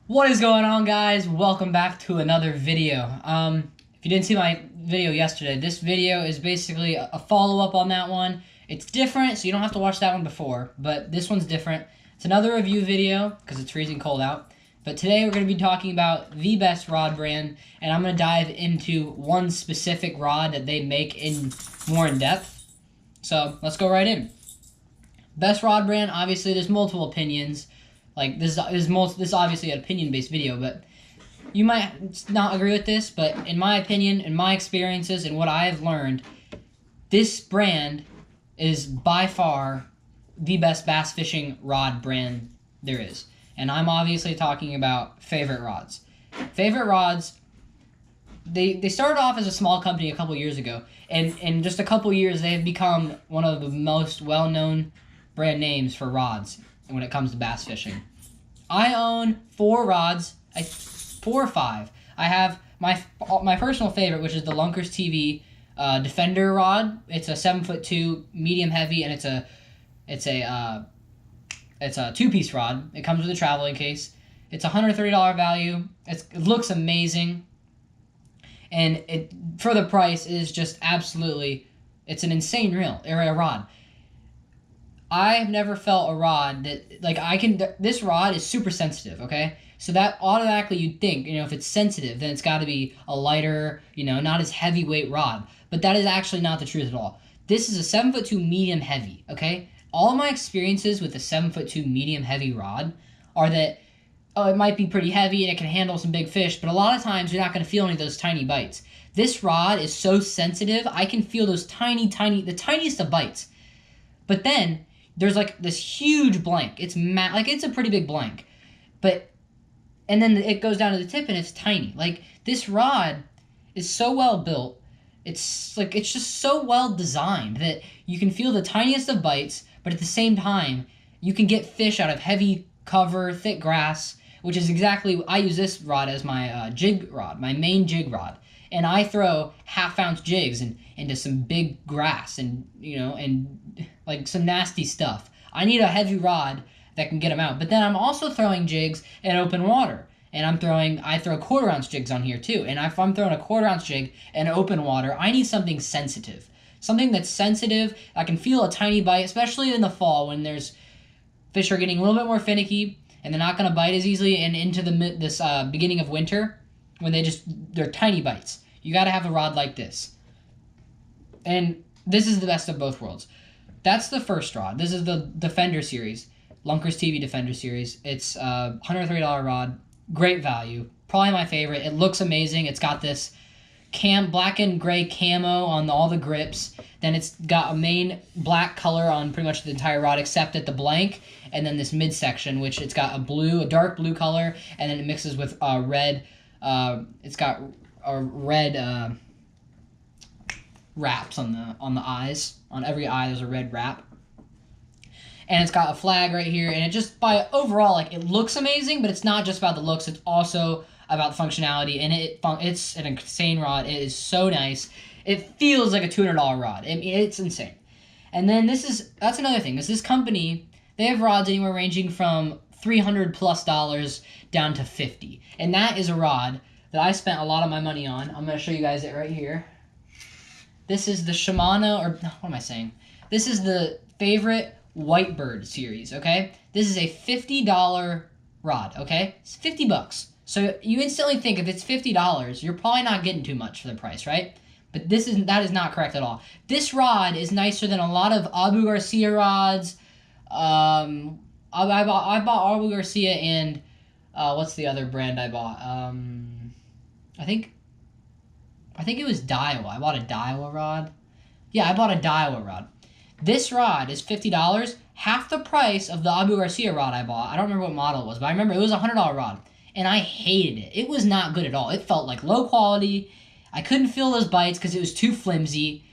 What is going on, guys? Welcome back to another video. If you didn't see my video yesterday, this video is basically a follow-up on that one. It's different, so you don't have to watch that one before, but this one's different. It's another review video because it's freezing cold out. But today we're going to be talking about the best rod brand, and I'm going to dive into one specific rod that they make more in depth. So let's go right in. Best rod brand, obviously there's multiple opinions. Like, this is obviously an opinion-based video, but you might not agree with this, but in my opinion, in my experiences, and what I've learned, this brand is by far the best bass fishing rod brand there is. And I'm obviously talking about Favorite Rods. Favorite Rods, they started off as a small company a couple years ago, and in just a couple years, they have become one of the most well-known brand names for rods when it comes to bass fishing. I own 4 rods, 4 or 5. I have my personal favorite, which is the Lunkers TV Defender rod. It's a 7'2" medium heavy, and it's a 2-piece rod. It comes with a traveling case. It's a $130 value. It looks amazing, and for the price is just absolutely. It's an insane rod. I've never felt a rod that, this rod is super sensitive, okay? So that automatically you'd think, if it's sensitive, then it's got to be a lighter, not as heavyweight rod. But that is actually not the truth at all. This is a 7'2" medium heavy, okay? All of my experiences with the 7'2" medium heavy rod are that, it might be pretty heavy and it can handle some big fish, but a lot of times you're not going to feel any of those tiny bites. This rod is so sensitive, I can feel those the tiniest of bites. But then there's like this huge blank. It's it's a pretty big blank. And then it goes down to the tip and it's tiny. Like, this rod is so well built. It's just so well designed that you can feel the tiniest of bites, but at the same time, you can get fish out of heavy cover, thick grass, which is exactly, I use this rod as my jig rod, my main jig rod. And I throw half-ounce jigs into some big grass and like some nasty stuff. I need a heavy rod that can get them out. But then I'm also throwing jigs in open water. And I throw quarter-ounce jigs on here too. And if I'm throwing a quarter-ounce jig in open water, I need something sensitive. Something that's sensitive. I can feel a tiny bite, especially in the fall when fish are getting a little bit more finicky and they're not going to bite as easily, and into this beginning of winter when they're tiny bites. You got to have a rod like this. And this is the best of both worlds. That's the first rod. This is the Defender series, Lunkers TV Defender series. It's a $130 rod. Great value. Probably my favorite. It looks amazing. It's got this black and gray camo on all the grips. Then it's got a main black color on pretty much the entire rod except at the blank, and then this midsection, which it's got a dark blue color, and then it mixes with red. It's got a red wraps on the eyes. On every eye there's a red wrap. And it's got a flag right here, and it just, overall, it looks amazing, but it's not just about the looks, it's also about the functionality, and it's an insane rod. It is so nice. It feels like a $200 rod. I mean, it's insane. And then that's another thing, is this company, they have rods anywhere ranging from $300+ down to $50. And that is a rod that I spent a lot of my money on. I'm going to show you guys it right here. This is the Shimano, or what am I saying? This is the Favorite Whitebird series, okay? This is a $50 rod, okay? It's $50. So you instantly think if it's $50, you're probably not getting too much for the price, right? But that is not correct at all. This rod is nicer than a lot of Abu Garcia rods. I bought Abu Garcia, and what's the other brand I bought? I think it was Daiwa. I bought a Daiwa rod. Yeah, I bought a Daiwa rod. This rod is $50, half the price of the Abu Garcia rod I bought. I don't remember what model it was, but I remember it was a $100 rod, and I hated it. It was not good at all. It felt like low quality. I couldn't feel those bites because it was too flimsy.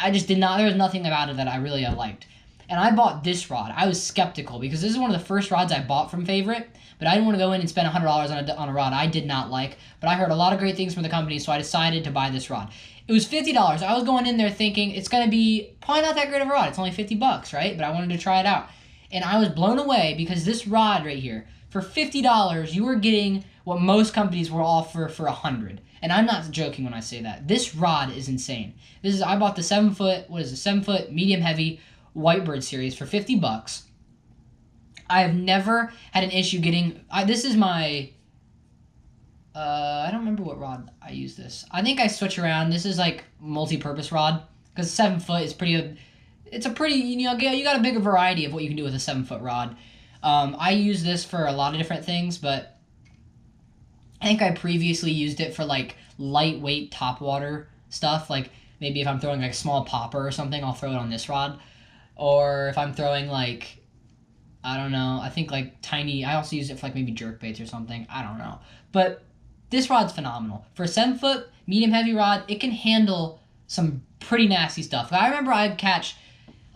I just did not. There was nothing about it that I really liked. And I bought this rod. I was skeptical because this is one of the first rods I bought from Favorite, but I didn't want to go in and spend $100 on a rod I did not like. But I heard a lot of great things from the company, so I decided to buy this rod. It was $50. I was going in there thinking it's going to be probably not that great of a rod. It's only $50, right? But I wanted to try it out. And I was blown away because this rod right here For $50, you are getting what most companies will offer for $100. And I'm not joking when I say that. This rod is insane. I bought the 7-foot, 7-foot medium heavy Whitebird series for $50. I have never had an issue getting, this is my, I don't remember what rod I use this. I think I switch around. This is like multi-purpose rod because 7-foot is it's a pretty, you got a bigger variety of what you can do with a 7-foot rod. I use this for a lot of different things, but I think I previously used it for like lightweight topwater stuff. Like maybe if I'm throwing like a small popper or something, I'll throw it on this rod. Or if I'm throwing like, I don't know, I think like tiny, I also use it for like maybe jerk baits or something. I don't know. But this rod's phenomenal. For a 7-foot medium heavy rod, it can handle some pretty nasty stuff. I remember I'd catch,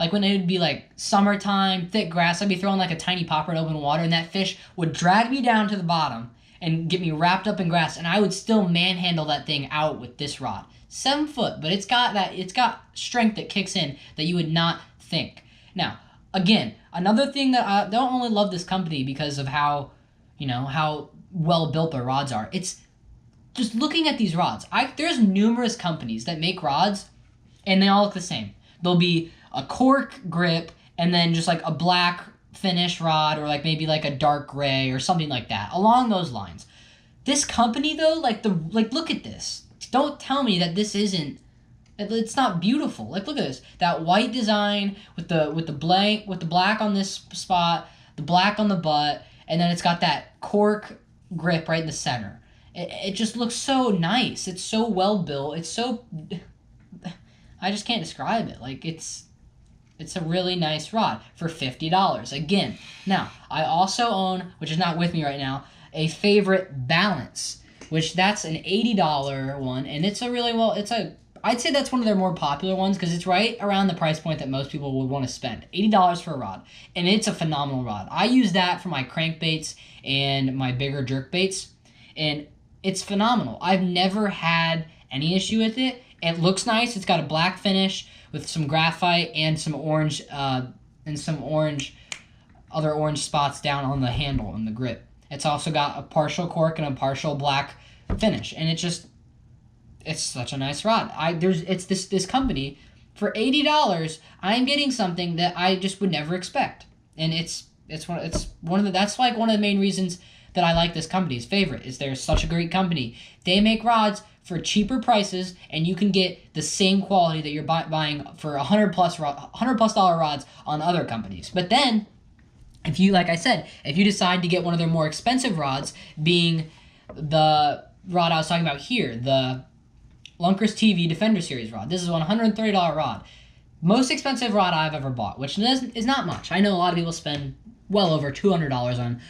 like when it would be like summertime, thick grass, I'd be throwing like a tiny popper in open water and that fish would drag me down to the bottom and get me wrapped up in grass, and I would still manhandle that thing out with this rod. 7-foot, but it's got strength that kicks in that you would not think. Now, again, another thing that I don't only love this company because of how well built their rods are. It's just looking at these rods. There's numerous companies that make rods, and they all look the same. There'll be a cork grip, and then just like a black finish rod, or like maybe like a dark gray or something like that, along those lines. This company though, look at this. Don't tell me that this isn't. It's not beautiful. Like look at this. That white design with the black on this spot, the black on the butt, and then it's got that cork grip right in the center. It just looks so nice. It's so well built. It's so. I just can't describe it. Like it's a really nice rod for $50. Again, now, I also own, which is not with me right now, a Favorite Balance, which that's an $80 one, and it's I'd say that's one of their more popular ones because it's right around the price point that most people would want to spend. $80 for a rod, and it's a phenomenal rod. I use that for my crankbaits and my bigger jerk baits, and it's phenomenal. I've never had any issue with it. It looks nice. It's got a black finish with some graphite and some orange, other orange spots down on the handle and the grip. It's also got a partial cork and a partial black finish, and it's such a nice rod. It's this company for $80. I'm getting something that I just would never expect, and that's one of the main reasons that I like this company's Favorite is they're such a great company. They make rods for cheaper prices, and you can get the same quality that you're buying for $100 plus rods on other companies. But then, if you decide to get one of their more expensive rods, being the rod I was talking about here, the Lunkers TV Defender Series rod. This is a $130 rod. Most expensive rod I've ever bought, which is not much. I know a lot of people spend well over $200 on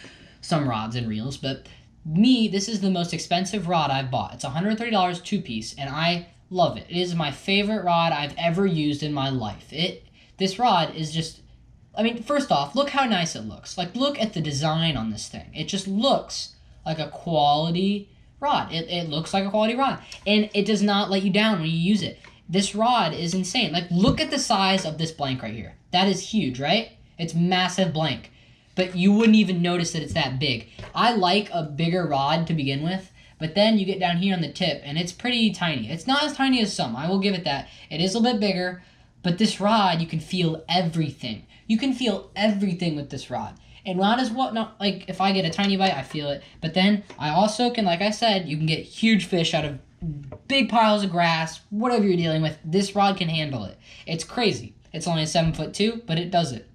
some rods and reels, but this is the most expensive rod I've bought. It's $130 two-piece, and I love it. It is my favorite rod I've ever used in my life. This rod is just, first off, look how nice it looks. Like, look at the design on this thing. It just looks like a quality rod. It looks like a quality rod, and it does not let you down when you use it. This rod is insane. Like, look at the size of this blank right here. That is huge, right? It's massive blank. But you wouldn't even notice that it's that big. I like a bigger rod to begin with, but then you get down here on the tip, and it's pretty tiny. It's not as tiny as some, I will give it that. It is a little bit bigger, but this rod, you can feel everything. You can feel everything with this rod. And like if I get a tiny bite, I feel it. But then I also can, like I said, you can get huge fish out of big piles of grass, whatever you're dealing with. This rod can handle it. It's crazy. It's only a 7'2", but it does it.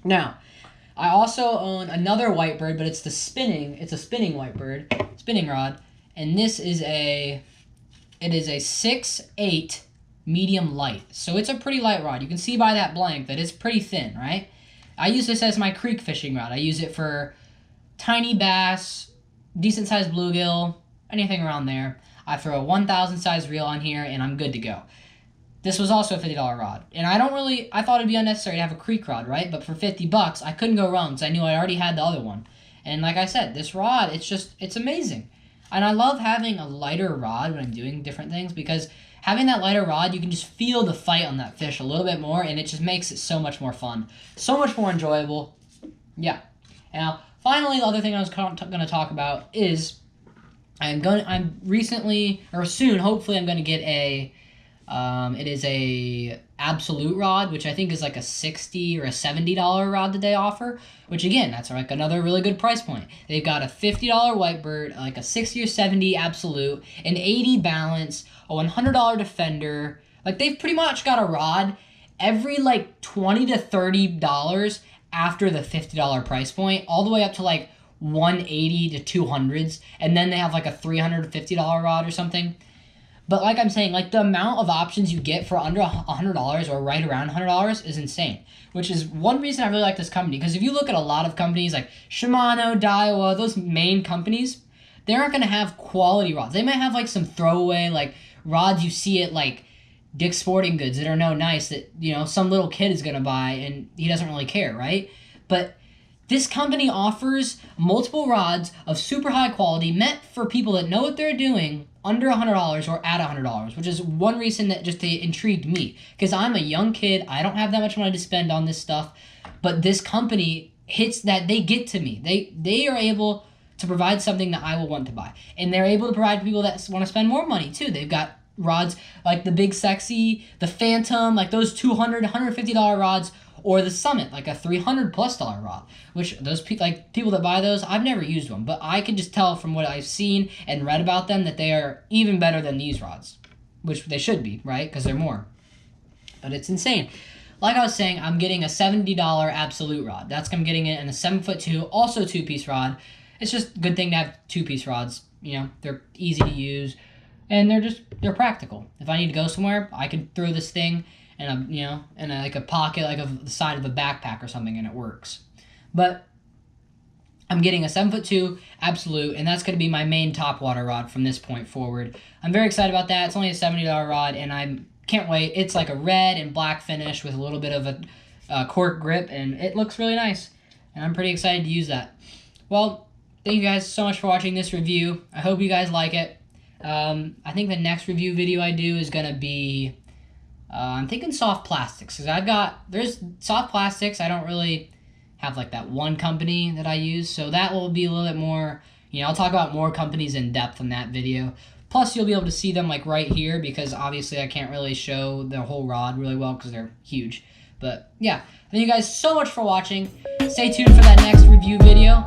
Now, I also own another Whitebird, but it's a spinning Whitebird, spinning rod, and this is a 6/8 medium light. So it's a pretty light rod. You can see by that blank that it's pretty thin, right? I use this as my creek fishing rod. I use it for tiny bass, decent sized bluegill, anything around there. I throw a 1,000 size reel on here, and I'm good to go. This was also a $50 rod, and I thought it'd be unnecessary to have a creek rod, right? But for $50, I couldn't go wrong because I knew I already had the other one. And like I said, this rod, it's amazing. And I love having a lighter rod when I'm doing different things because having that lighter rod, you can just feel the fight on that fish a little bit more, and it just makes it so much more fun, so much more enjoyable. Yeah. Now, finally, the other thing I was going to talk about is I'm recently, or soon, hopefully I'm going to get it is a absolute rod, which I think is like a $60 or a $70 rod that they offer, which again, that's like another really good price point. They've got a $50 Whitebird, like a 60 or 70 absolute, an 80 balance, a $100 defender. Like they've pretty much got a rod every like $20 to $30 after the $50 price point, all the way up to like 180 to 200s, and then they have like a $350 rod or something. But like I'm saying, like the amount of options you get for under $100 or right around $100 is insane, which is one reason I really like this company. Because if you look at a lot of companies like Shimano, Daiwa, those main companies, they aren't going to have quality rods. They might have like some throwaway like rods you see at like Dick's Sporting Goods that are no nice that, you know, some little kid is going to buy and he doesn't really care, right? But this company offers multiple rods of super high quality meant for people that know what they're doing under $100 or at $100, which is one reason that just they intrigued me. Because I'm a young kid, I don't have that much money to spend on this stuff, but this company hits that, they get to me. They are able to provide something that I will want to buy. And they're able to provide people that want to spend more money too. They've got rods like the Big Sexy, the Phantom, like those $200, $150 rods, or the Summit, like a $300+ rod, which those people that buy those, I've never used one, but I can just tell from what I've seen and read about them that they are even better than these rods, which they should be, right? Because they're more. But it's insane. Like I was saying, I'm getting a $70 absolute rod. That's I'm getting it in a 7'2", also 2-piece rod. It's just a good thing to have 2-piece rods. You know, they're easy to use, and they're practical. If I need to go somewhere, I can throw this thing and like a pocket, like the side of a backpack or something, and it works. But I'm getting a 7'2" absolute, and that's going to be my main top water rod from this point forward. I'm very excited about that. It's only a $70 rod, and I can't wait. It's like a red and black finish with a little bit of a cork grip, and it looks really nice, and I'm pretty excited to use that. Well, thank you guys so much for watching this review. I hope you guys like it. I think the next review video I do is going to be I'm thinking soft plastics, because there's soft plastics. I don't really have like that one company that I use, so that will be a little bit more, I'll talk about more companies in depth in that video. Plus, you'll be able to see them like right here, because obviously I can't really show the whole rod really well because they're huge. But yeah, thank you guys so much for watching. Stay tuned for that next review video.